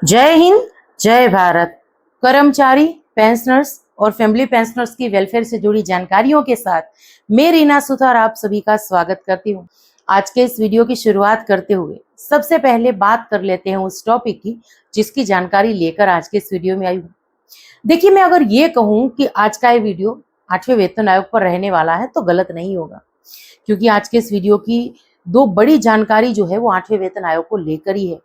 जय हिंद, जय भारत। कर्मचारी, पेंशनर्स और फैमिली पेंशनर्स की वेलफेयर से जुड़ी जानकारियों के साथ मैं रीना सुथार आप सभी का स्वागत करती हूँ। आज के इस वीडियो की शुरुआत करते हुए सबसे पहले बात कर लेते हैं उस टॉपिक की जिसकी जानकारी लेकर आज के इस वीडियो में आई हूँ। देखिए, मैं अगर ये कहूँ कि आज का ये वीडियो 8वें वेतन आयोग पर रहने वाला है तो गलत नहीं होगा, क्योंकि आज के इस वीडियो की दो बड़ी जानकारी जो है वो 8वें वेतन आयोग को लेकर ही है।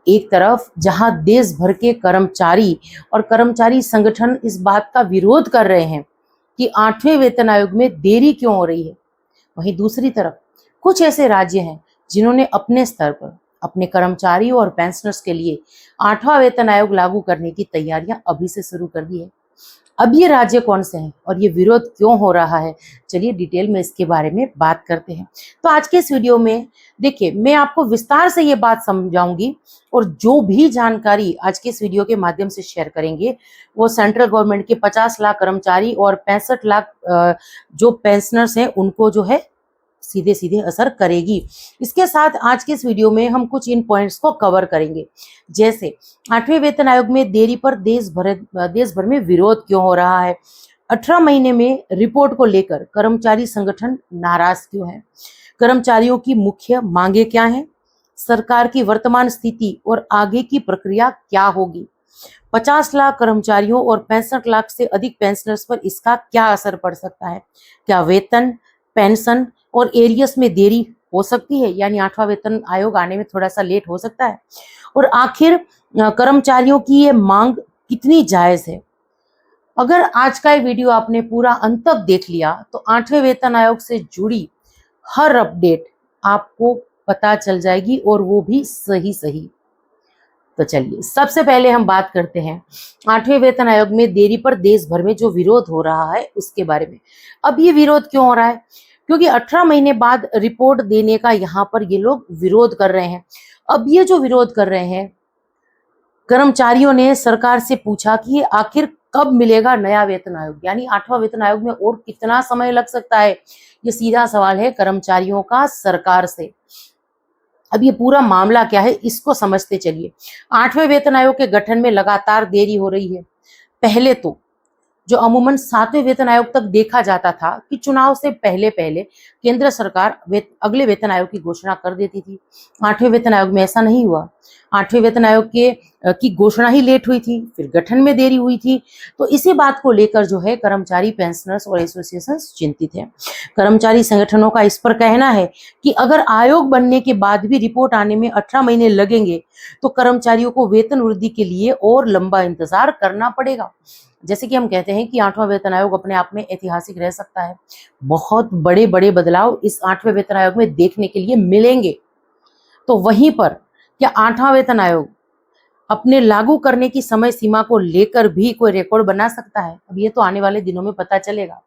एक तरफ जहां देश भर के कर्मचारी और कर्मचारी संगठन इस बात का विरोध कर रहे हैं कि 8वें वेतन आयोग में देरी क्यों हो रही है, वहीं दूसरी तरफ कुछ ऐसे राज्य हैं जिन्होंने अपने स्तर पर अपने कर्मचारियों और पेंशनर्स के लिए 8वां वेतन आयोग लागू करने की तैयारियां अभी से शुरू कर दी है। अब ये राज्य कौन से हैं और ये विरोध क्यों हो रहा है, चलिए डिटेल में इसके बारे में बात करते हैं। तो आज के इस वीडियो में देखिए, मैं आपको विस्तार से ये बात समझाऊंगी और जो भी जानकारी आज के इस वीडियो के माध्यम से शेयर करेंगे वो सेंट्रल गवर्नमेंट के 50 लाख कर्मचारी और 65 लाख जो पेंशनर्स हैं उनको जो है सीधे सीधे असर करेगी। इसके साथ आज के इस वीडियो में हम कुछ इन पॉइंट्स को कवर करेंगे, जैसे 8वें वेतन आयोग में देरी पर देश भर में विरोध क्यों हो रहा है, 18 महीने में रिपोर्ट को लेकर कर्मचारी संगठन नाराज क्यों है, कर्मचारियों की मुख्य मांगे क्या हैं, सरकार की वर्तमान स्थिति और आगे की प्रक्रिया क्या होगी, 50 लाख कर्मचारियों और 65 लाख से अधिक पेंशनर्स पर इसका क्या असर पड़ सकता है, क्या वेतन, पेंशन और एरियस में देरी हो सकती है, यानी 8वां वेतन आयोग आने में थोड़ा सा लेट हो सकता है, और आखिर कर्मचारियों की ये मांग कितनी जायज है। अगर आज का ये वीडियो आपने पूरा अंत तक देख लिया तो 8वें वेतन आयोग से जुड़ी हर अपडेट आपको पता चल जाएगी और वो भी सही सही। तो चलिए सबसे पहले हम बात करते हैं 8वें वेतन आयोग में देरी पर देश भर में जो विरोध हो रहा है उसके बारे में। अब ये विरोध क्यों हो रहा है, क्योंकि 18 महीने बाद रिपोर्ट देने का यहाँ पर ये लोग विरोध कर रहे हैं। अब ये जो विरोध कर रहे हैं, कर्मचारियों ने सरकार से पूछा कि आखिर कब मिलेगा नया वेतन आयोग, यानी 8वां वेतन आयोग में और कितना समय लग सकता है। ये सीधा सवाल है कर्मचारियों का सरकार से। अब ये पूरा मामला क्या है इसको समझते चलिए। 8वें वेतन आयोग के गठन में लगातार देरी हो रही है। पहले तो जो अमूमन 7वें वेतन आयोग तक देखा जाता था कि चुनाव से पहले पहले केंद्र सरकार अगले वेतन आयोग की घोषणा कर देती थी। 8वें वेतन आयोग में ऐसा नहीं हुआ। 8वें वेतन आयोग की घोषणा ही लेट हुई थी, फिर गठन में देरी हुई थी। तो इसी बात को लेकर जो है कर्मचारी, पेंशनर्स और एसोसिएशन चिंतित हैं। कर्मचारी संगठनों का इस पर कहना है कि अगर आयोग बनने के बाद भी रिपोर्ट आने में 18 महीने लगेंगे तो कर्मचारियों को वेतन वृद्धि के लिए और लंबा इंतजार करना पड़ेगा। जैसे कि हम कहते हैं कि 8वां वेतन आयोग अपने आप में ऐतिहासिक रह सकता है। बहुत बड़े बड़े बदलाव इस 8वें वेतन आयोग में देखने के लिए मिलेंगे। तो वहीं पर क्या 8वां वेतन आयोग अपने लागू करने की समय सीमा को लेकर भी कोई रिकॉर्ड बना सकता है? अब ये तो आने वाले दिनों में पता चलेगा।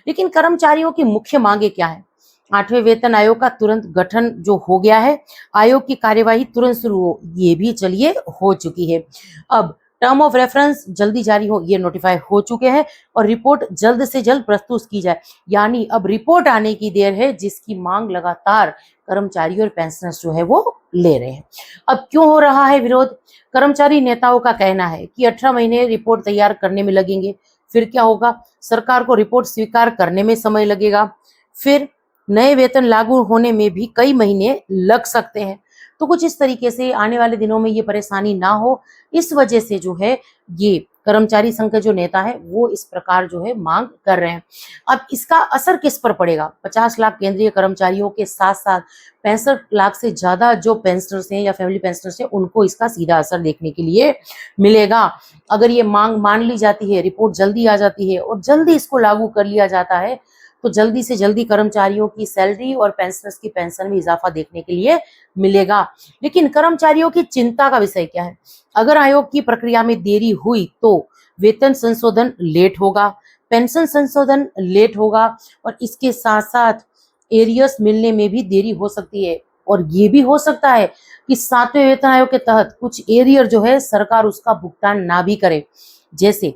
लेकिन कर्मचारियों की मुख्य मांगे क्या है? 8वें वेतन आयोग का तुरंत गठन जो हो गया है, आयोग की कार्यवाही तुरंत शुरू हो, ये भी चलिए हो चुकी है। अब टर्म ऑफ रेफरेंस जल्दी जारी हो, ये नोटिफाई हो चुके हैं और रिपोर्ट जल्द से जल्द प्रस्तुत की जाए, यानी अब रिपोर्ट आने की देर है, जिसकी मांग लगातार कर्मचारी और पेंशनर्स जो है वो ले रहे हैं। अब क्यों हो रहा है विरोध? कर्मचारी नेताओं का कहना है कि 18 महीने रिपोर्ट तैयार करने में लगेंगे, फिर क्या होगा, सरकार को रिपोर्ट स्वीकार करने में समय लगेगा, फिर नए वेतन लागू होने में भी कई महीने लग सकते हैं। तो कुछ इस तरीके से आने वाले दिनों में ये परेशानी ना हो, इस वजह से जो है ये कर्मचारी संघ के जो नेता है वो इस प्रकार जो है मांग कर रहे हैं। अब इसका असर किस पर पड़ेगा? 50 लाख केंद्रीय कर्मचारियों के साथ साथ 65 लाख से ज्यादा जो पेंशनर्स हैं या फैमिली पेंशनर्स हैं उनको इसका सीधा असर देखने के लिए मिलेगा। अगर ये मांग मान ली जाती है, रिपोर्ट जल्दी आ जाती है और जल्दी इसको लागू कर लिया जाता है तो जल्दी से जल्दी कर्मचारियों की सैलरी और पेंशनर्स की पेंशन में इजाफा देखने के लिए मिलेगा। लेकिन कर्मचारियों की चिंता का विषय क्या है? अगर आयोग की प्रक्रिया में देरी हुई तो वेतन संशोधन लेट होगा, पेंशन संशोधन लेट होगा और इसके साथ साथ एरियस मिलने में भी देरी हो सकती है। और ये भी हो सकता है कि 7वें वेतन आयोग के तहत कुछ एरियर जो है सरकार उसका भुगतान ना भी करे। जैसे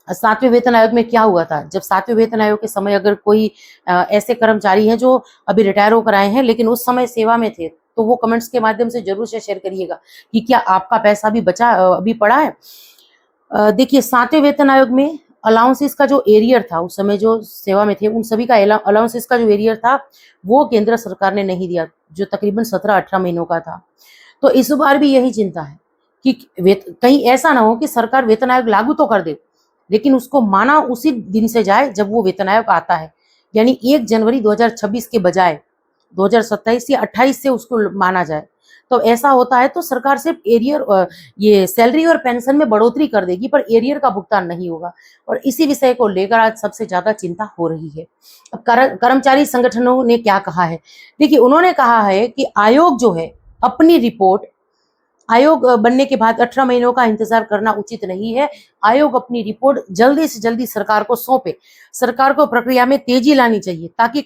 7वें वेतन आयोग में क्या हुआ था, जब 7वें वेतन आयोग के समय अगर कोई ऐसे कर्मचारी हैं जो अभी रिटायर होकर आए हैं लेकिन उस समय सेवा में थे तो वो कमेंट्स के माध्यम से जरूर से शेयर करिएगा कि क्या आपका पैसा भी बचा अभी पड़ा है। देखिए 7वें वेतन आयोग में अलाउंसेस का जो एरियर था, उस समय जो सेवा में थे उन सभी का अलाउंसेस का जो एरियर था वो केंद्र सरकार ने नहीं दिया, जो तकरीबन 17-18 महीनों का था। तो इस बार भी यही चिंता है कि कहीं ऐसा ना हो कि सरकार वेतन आयोग लागू तो कर दे लेकिन उसको माना उसी दिन से जाए जब वो वेतन आयोग आता है, यानी 1 जनवरी 2026 के बजाय 2027 या 28 से उसको माना जाए। तो ऐसा होता है तो सरकार सिर्फ एरियर ये सैलरी और पेंशन में बढ़ोतरी कर देगी पर एरियर का भुगतान नहीं होगा, और इसी विषय को लेकर आज सबसे ज्यादा चिंता हो रही है। अब कर्मचारी संगठनों ने क्या कहा है, देखिए उन्होंने कहा है कि आयोग जो है अपनी रिपोर्ट, आयोग बनने के बाद 18 महीनों का इंतजार करना उचित नहीं है। आयोग अपनी रिपोर्ट जल्दी से जल्दी सरकार को सौंपे। सरकार को प्रक्रिया में तेजी लानी चाहिए ताकि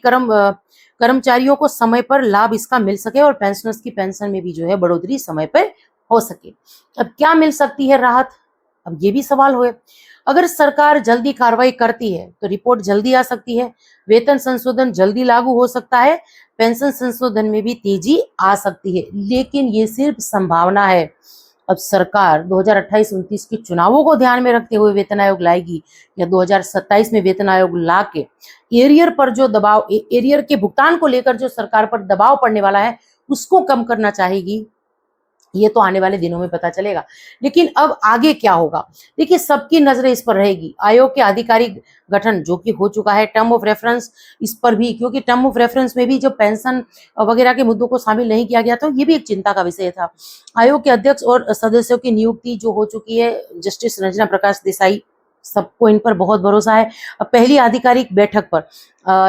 कर्मचारियों को समय पर लाभ इसका मिल सके और पेंशनर्स की पेंशन में भी जो है बढ़ोतरी समय पर हो सके। अब क्या मिल सकती है राहत, अब ये भी सवाल हो। अगर सरकार जल्दी कार्रवाई करती है तो रिपोर्ट जल्दी आ सकती है, वेतन संशोधन जल्दी लागू हो सकता है, पेंशन संशोधन में भी तेजी आ सकती है, लेकिन ये सिर्फ संभावना है। अब सरकार 2028-29 के चुनावों को ध्यान में रखते हुए वेतन आयोग लाएगी या 2027 में वेतन आयोग ला के एरियर पर जो दबाव, एरियर के भुगतान को लेकर जो सरकार पर दबाव पड़ने वाला है उसको कम करना चाहेगी, ये तो आने वाले दिनों में पता चलेगा। लेकिन अब आगे क्या होगा, देखिए सबकी नजरें इस पर रहेगी। आयोग के आधिकारिक गठन जो कि हो चुका है, टर्म ऑफ रेफरेंस इस पर भी, क्योंकि टर्म ऑफ रेफरेंस में भी जो पेंशन वगैरह के मुद्दों को शामिल नहीं किया गया था, ये भी एक चिंता का विषय था। आयोग के अध्यक्ष और सदस्यों की नियुक्ति जो हो चुकी है, जस्टिस रंजना प्रकाश देसाई, सबको इन पर बहुत भरोसा है। अब पहली आधिकारिक बैठक पर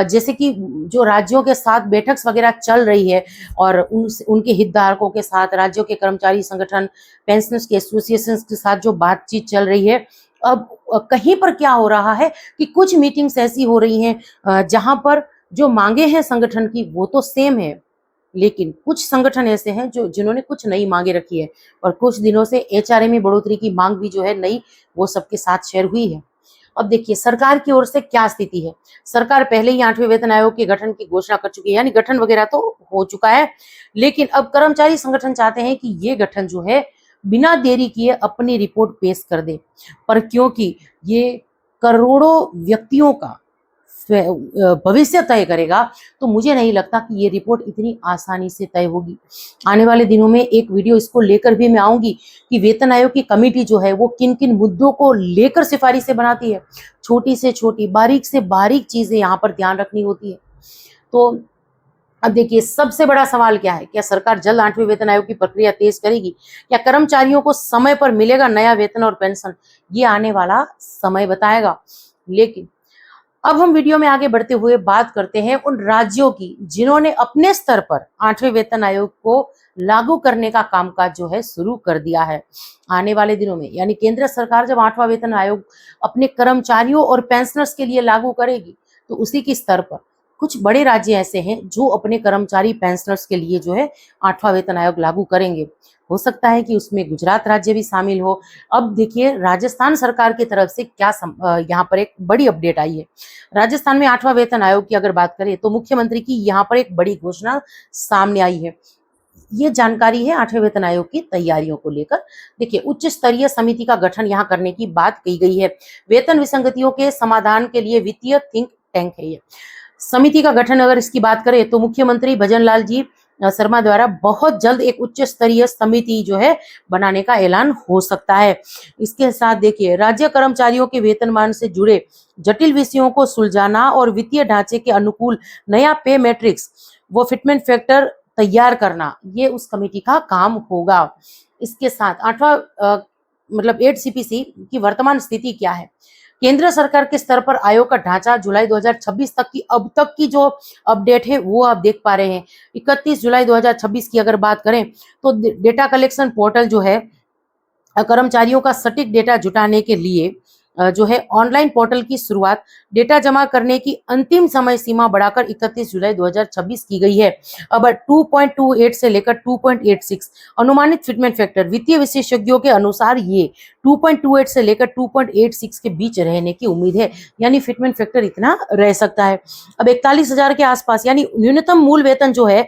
जैसे कि जो राज्यों के साथ बैठक वगैरह चल रही है और उनके हितधारकों के साथ, राज्यों के कर्मचारी संगठन, पेंशनर्स के एसोसिएशन के साथ जो बातचीत चल रही है, अब कहीं पर क्या हो रहा है कि कुछ मीटिंग्स ऐसी हो रही हैं जहां पर जो मांगे हैं संगठन की वो तो सेम है, लेकिन कुछ संगठन ऐसे हैं जिन्होंने कुछ नई मांगे रखी है, और कुछ दिनों से एचआरए में बढ़ोतरी की मांग भी जो है नई, वो सबके साथ शेयर हुई है। अब देखिए सरकार की ओर से क्या स्थिति है। सरकार पहले ही 8वें वेतन आयोग के गठन की घोषणा कर चुकी है, यानी गठन वगैरह तो हो चुका है, लेकिन अब कर्मचारी संगठन चाहते हैं कि ये गठन जो है बिना देरी किए अपनी रिपोर्ट पेश कर दे, पर क्योंकि ये करोड़ों व्यक्तियों का भविष्य तय करेगा तो मुझे नहीं लगता कि ये रिपोर्ट इतनी आसानी से तय होगी। आने वाले दिनों में एक वीडियो इसको लेकर भी मैं आऊंगी कि वेतन आयोग की कमेटी जो है वो किन किन मुद्दों को लेकर सिफारिशें बनाती है। छोटी से छोटी, बारीक से बारीक चीजें यहाँ पर ध्यान रखनी होती है। तो अब देखिए सबसे बड़ा सवाल क्या है, क्या सरकार जल्द 8वें वेतन आयोग की प्रक्रिया तेज करेगी, क्या कर्मचारियों को समय पर मिलेगा नया वेतन और पेंशन, ये आने वाला समय बताएगा। लेकिन अब हम वीडियो में आगे बढ़ते हुए बात करते हैं उन राज्यों की जिन्होंने अपने स्तर पर 8वें वेतन आयोग को लागू करने का कामकाज जो है शुरू कर दिया है। आने वाले दिनों में, यानी केंद्र सरकार जब 8वां वेतन आयोग अपने कर्मचारियों और पेंशनर्स के लिए लागू करेगी तो उसी के स्तर पर कुछ बड़े राज्य ऐसे हैं जो अपने कर्मचारी पेंशनर्स के लिए जो है 8वां वेतन आयोग लागू करेंगे। हो सकता है कि उसमें गुजरात राज्य भी शामिल हो। अब देखिए राजस्थान सरकार की तरफ से क्या यहाँ पर एक बड़ी अपडेट आई है। राजस्थान में 8वां वेतन आयोग की अगर बात करें तो मुख्यमंत्री की यहाँ पर एक बड़ी घोषणा सामने आई है। ये जानकारी है 8वें वेतन आयोग की तैयारियों को लेकर। देखिए उच्च स्तरीय समिति का गठन यहाँ करने की बात कही गई है। वेतन विसंगतियों के समाधान के लिए वित्तीय थिंक टैंक है ये समिति का गठन। अगर इसकी बात करें तो मुख्यमंत्री भजनलाल जी शर्मा द्वारा बहुत जल्द एक उच्च स्तरीय समिति जो है बनाने का ऐलान हो सकता है। इसके साथ देखिए राज्य कर्मचारियों के वेतनमान से जुड़े जटिल विषयों को सुलझाना और वित्तीय ढांचे के अनुकूल नया पे मैट्रिक्स वो फिटमेंट फैक्टर तैयार करना, ये उस कमेटी का काम होगा। इसके साथ 8वां मतलब 8CPC की वर्तमान स्थिति क्या है। केंद्र सरकार के स्तर पर आयोग का ढांचा जुलाई 2026 तक की अब तक की जो अपडेट है वो आप देख पा रहे हैं। 31 जुलाई 2026 की अगर बात करें तो डेटा कलेक्शन पोर्टल जो है कर्मचारियों का सटीक डेटा जुटाने के लिए जो है ऑनलाइन पोर्टल की शुरुआत, डेटा जमा करने की अंतिम समय सीमा बढ़ाकर 31 जुलाई 2026 की गई है। अब 2.28 से लेकर 2.86 अनुमानित फिटमेंट फैक्टर वित्तीय विशेषज्ञों के अनुसार ये 2.28 से लेकर 2.86 के बीच रहने की उम्मीद है, यानी फिटमेंट फैक्टर इतना रह सकता है। अब 41,000 के आसपास, यानी न्यूनतम मूल वेतन जो है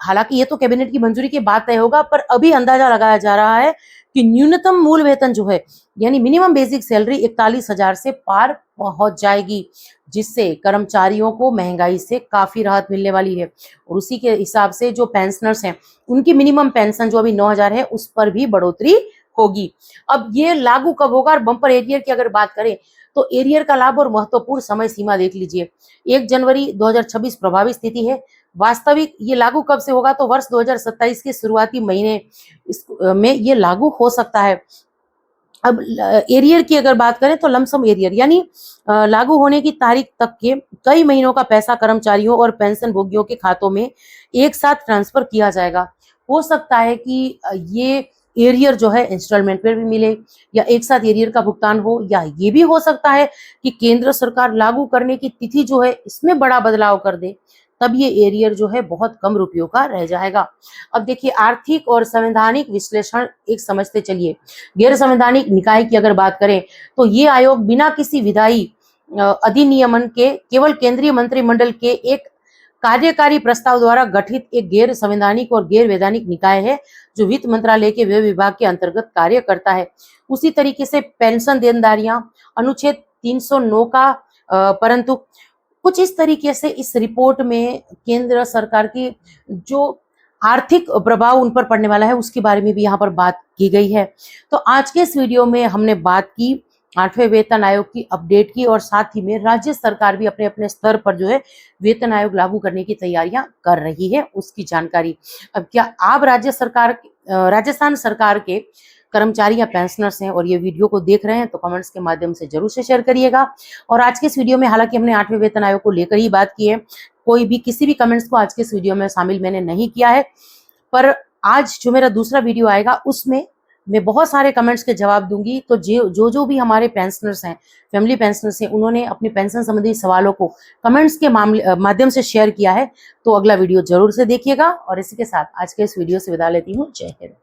हालांकि ये तो कैबिनेट की मंजूरी के बाद तय होगा, पर अभी अंदाजा लगाया जा रहा है कि न्यूनतम मूल वेतन जो है यानी मिनिमम बेसिक सैलरी 41,000 से पार पहुंच जाएगी, जिससे कर्मचारियों को महंगाई से काफी राहत मिलने वाली है। और उसी के हिसाब से जो पेंशनर्स हैं उनकी मिनिमम पेंशन जो अभी 9,000 है उस पर भी बढ़ोतरी होगी। अब ये लागू कब होगा? और बम्पर एरियर की अगर बात करें तो एरियर का लाभ और महत्वपूर्ण समय सीमा देख लीजिए। 1 जनवरी 2026 प्रभावी स्थिति है। वास्तविक ये लागू कब से होगा? तो वर्ष 2027 के शुरुआती महीने में ये लागू हो सकता है। अब एरियर की अगर बात करें तो लमसम एरियर यानी लागू होने की तारीख तक के कई महीनों का पैसा कर्मचारियों और पेंशन भोगियों के खातों में एक साथ ट्रांसफर किया जाएगा। हो सकता है कि ये एरियर जो है इंस्टॉलमेंट पर भी मिले या एक साथ एरियर का भुगतान हो, या ये भी हो सकता है कि केंद्र सरकार लागू करने की तिथि जो है इसमें बड़ा बदलाव कर दे, तब ये एरियर जो है बहुत कम रुपयों का रह जाएगा। अब देखिए आर्थिक और संवैधानिक विश्लेषण एक समझते चलिए। गैर संवैधानिक निकाय की अगर बात करें तो ये आयोग बिना किसी विधायी अधिनियमन के केवल केंद्रीय मंत्रिमंडल के एक कार्यकारी प्रस्ताव द्वारा गठित एक गैर संवैधानिक और गैर वैधानिक निकाय है, जो वित्त मंत्रालय के व्यय विभाग के अंतर्गत कार्य करता है। उसी तरीके से पेंशन देनदारियां अनुच्छेद 309 का परंतु कुछ इस तरीके से इस रिपोर्ट में केंद्र सरकार की जो आर्थिक प्रभाव उन पर पड़ने वाला है उसके बारे में भी यहाँ पर बात की गई है। तो आज के इस वीडियो में हमने बात की 8वें वेतन आयोग की अपडेट की, और साथ ही में राज्य सरकार भी अपने अपने स्तर पर जो है वेतन आयोग लागू करने की तैयारियां कर रही है उसकी जानकारी। अब क्या आप राजस्थान सरकार के कर्मचारी या पेंशनर्स हैं और ये वीडियो को देख रहे हैं तो कमेंट्स के माध्यम से जरूर से शेयर करिएगा। और आज के इस वीडियो में हालांकि हमने 8वें वेतन आयोग को लेकर ही बात की है, कोई भी किसी भी कमेंट्स को आज के इस वीडियो में शामिल मैंने नहीं किया है, पर आज जो मेरा दूसरा वीडियो आएगा उसमें मैं बहुत सारे कमेंट्स के जवाब दूंगी। तो जो भी हमारे पेंशनर्स हैं, फैमिली पेंशनर्स हैं, उन्होंने अपने पेंशन संबंधी सवालों को कमेंट्स के माध्यम से शेयर किया है, तो अगला वीडियो जरूर से देखिएगा। और इसी के साथ आज के इस वीडियो से विदा लेती हूँ। जय हिंद।